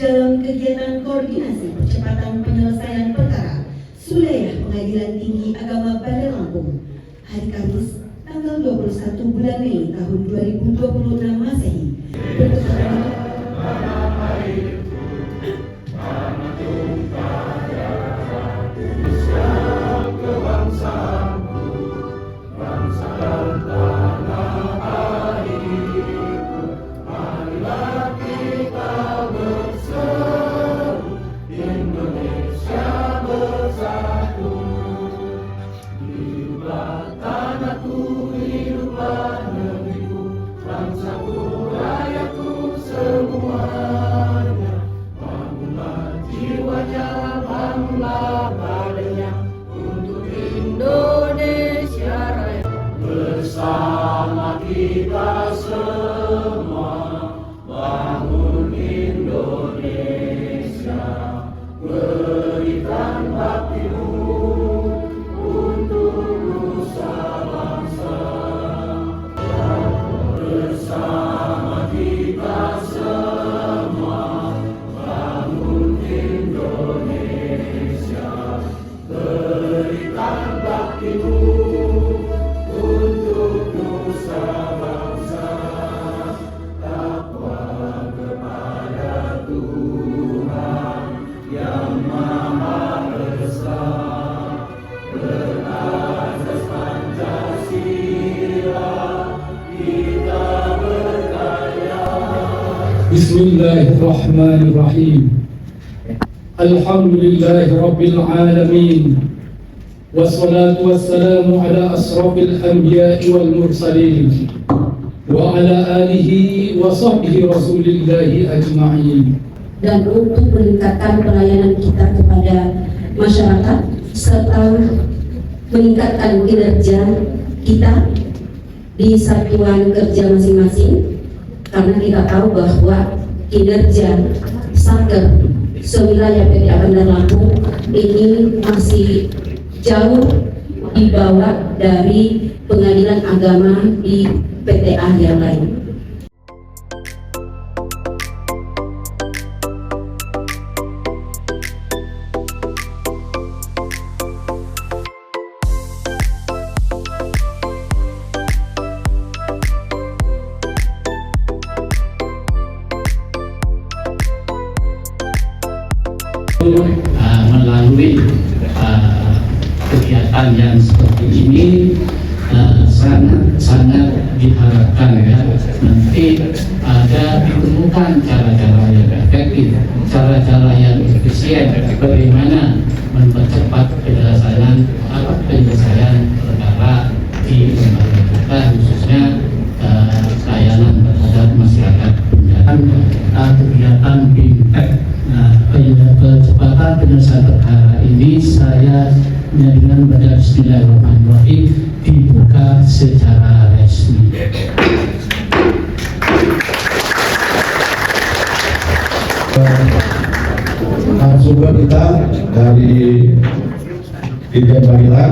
dalam kegiatan koordinasi percepatan penyelesaian perkara Sulayah Pengadilan Tinggi Agama Bandar Lampung hari Kamis tanggal 21 bulan Mei tahun 2026 Masehi bertepatan bersama kita semua bangun Indonesia, berikan baktimu untuk nusa bangsa. Bersama kita semua bangun Indonesia, berikan baktimu untuk nusa bangsa, takwa kepada Tuhan yang Maha Esa, berasas Pancasila kita berdaya. Bismillahirrahmanirrahim. Alhamdulillahirabbil alamin. Wassalatu wassalamu ala asrafil anbiya'i wal mursalin wa ala alihi wa sahbihi rasulillahi ajma'in. Dan untuk meningkatkan pelayanan kita kepada masyarakat serta meningkatkan kinerja kita di satuan kerja masing-masing, karena kita tahu bahwa kinerja Satker sewilayah PTA Bandar Lampung ini masih jauh di bawah dari pengadilan agama di PTA yang lain. Melalui kegiatan yang seperti ini sangat diharapkan ya, nanti ada ditemukan cara-cara yang efektif, cara-cara yang efisien bagaimana mempercepat penyelesaian perkara di lembaga kita, khususnya layanan terhadap masyarakat. Kegiatan BIMTEK, percepatan penyelesaian perkara ini saya dengan pada Bismillahirrahmanirrahim dibuka secara resmi. Narasumber kita dari Dirjen Bagilan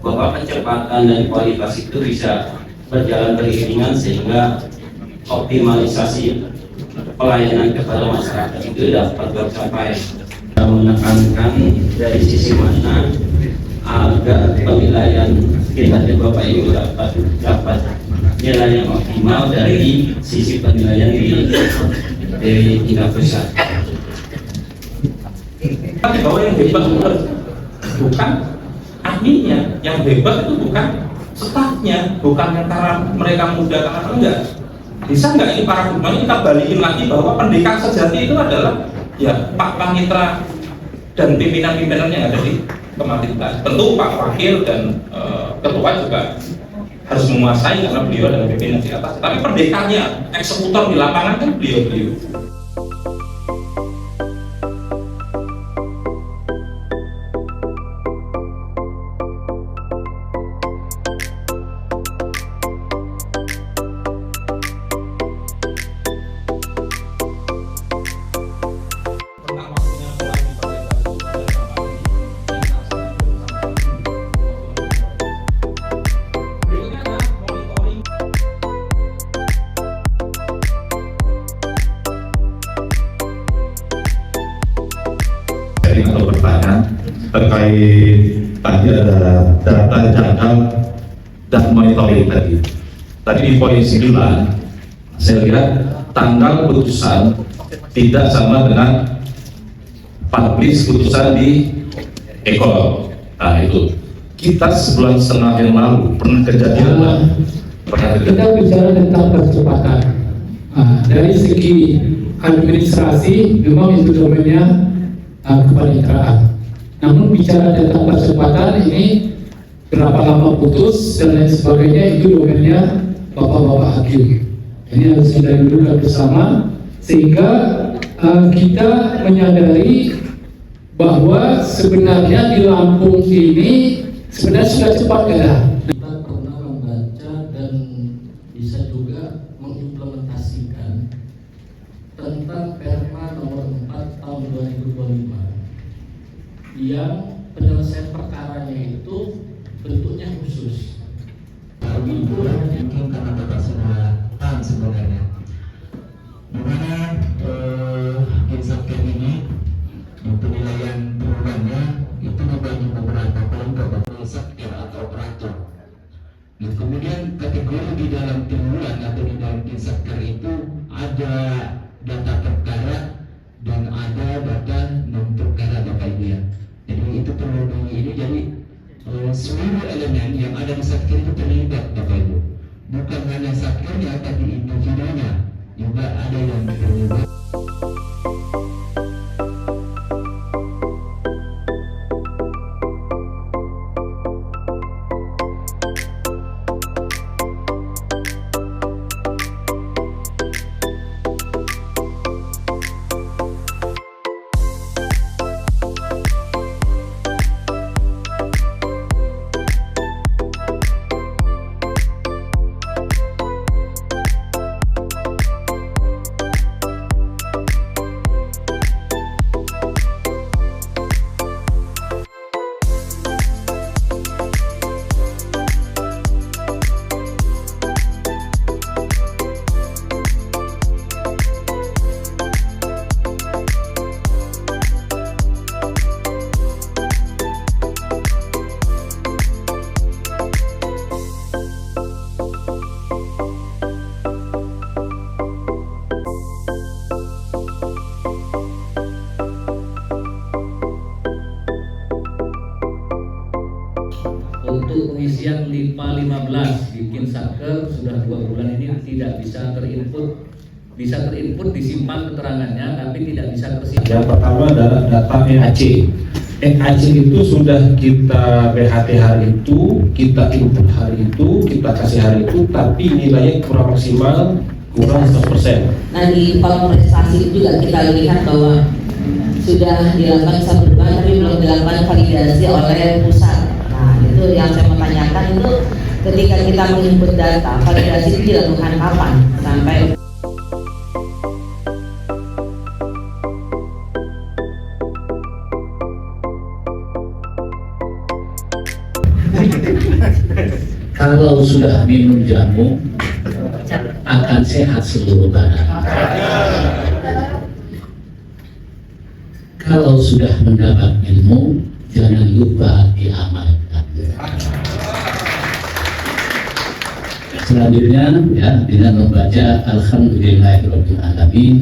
bahwa kecepatan dan kualitas itu bisa berjalan beriringan sehingga optimalisasi pelayanan kepada masyarakat itu dapat tercapai. Kita menekankan dari sisi mana agar penilaian kita di Bapak Ibu dapat nilai yang optimal dari sisi penilaian dari tingkat pusat. Bahwa yang hebat bukan ahlinya, yang hebat itu bukan stafnya, bukan antara mereka muda atau enggak. Bisa nggak ini para gubernur kita balikin lagi bahwa pendekar sejati itu adalah ya Pak Panitra dan pimpinan-pimpinan yang ada di Kementerian. Tentu Pak Wakil dan Ketua juga harus menguasai karena beliau adalah pimpinan di atas. Tapi pendekarnya, eksekutor di lapangan kan beliau-beliau. sharing atau bertanya terkait tadi ada data jangkau dan monitoring tadi. Tadi di poin 9 saya lihat tanggal putusan tidak sama dengan publish putusan di Eko. Nah itu kita sebulan setengah yang lalu pernah kejadian. Kita bicara tentang percepatan. Dari segi administrasi memang itu domainnya kepaniteraan. Namun bicara tentang percepatan ini berapa lama putus dan lain sebagainya itu domainnya bapak-bapak hakim. Ini harus kita dudukkan bersama sehingga kita menyadari bahwa sebenarnya di Lampung ini sebenarnya sudah cepat kadah. Kita pernah membaca dan bisa juga mengimplementasikan tentang Perma nomor 4 tahun 2025 yang penyelesaian perkaranya itu bentuknya khusus. Itu mungkin karena Bapak sudah tahu sebenarnya dimana Insafker ini penilaian turunannya itu dibagi beberapa kelompok Insafker atau operator. Nah, kemudian kategori di dalam triwulan atau di dalam Insafker itu ada data perkara dan ada data non perkara Bapak Ibu ya. Jadi itu perlu ini jadi seluruh elemen yang ada di Satker itu terlibat Bapak Ibu. Bukan hanya Satkernya tapi individunya juga ada yang terlibat. Untuk pengisian LIPA 15 di Kinsatker sudah 2 bulan ini tidak bisa terinput disimpan keterangannya tapi tidak bisa tersimpan. Yang pertama adalah data NAC. NAC itu sudah kita PHT hari itu, kita input hari itu, kita kasih hari itu, tapi nilainya kurang maksimal, kurang 100%. Nah di kolom prestasi juga kita lihat bahwa sudah dilakukan perubahan tapi belum dilakukan validasi oleh pusat. Nah itu yang saya mau tanyakan itu ketika kita menginput data, validasi itu dilakukan kapan? Sampai Kalau sudah minum jamu akan sehat seluruh badan. Kalau sudah mendapat ilmu jangan lupa diamalkan. Selanjutnya ya dengan membaca Alhamdulillahirobbilalamin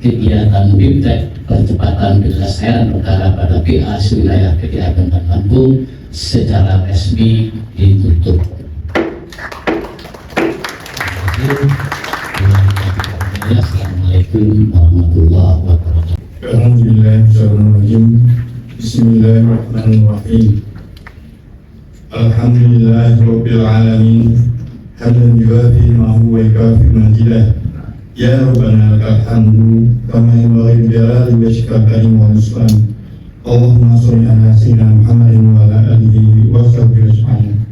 kegiatan BIMTEK percepatan penyelesaian perkara pada PA wilayah kegiatan Lampung secara resmi ditutup. Assalamualaikum warahmatullahi wabarakatuh. Alhamdulillahirrahmanirrahim. Bismillahirrahmanirrahim. Alhamdulillahirabbil alamin. Hamdan yuwafi ma huwa yukafi majidah. Ya Rabbana lakal hamdu kama yanbaghi li jalali wajhika karim wa nusran. Allahumma shalli ala sayyidina Muhammadin wa ala alihi wa sahbihi ajma'in.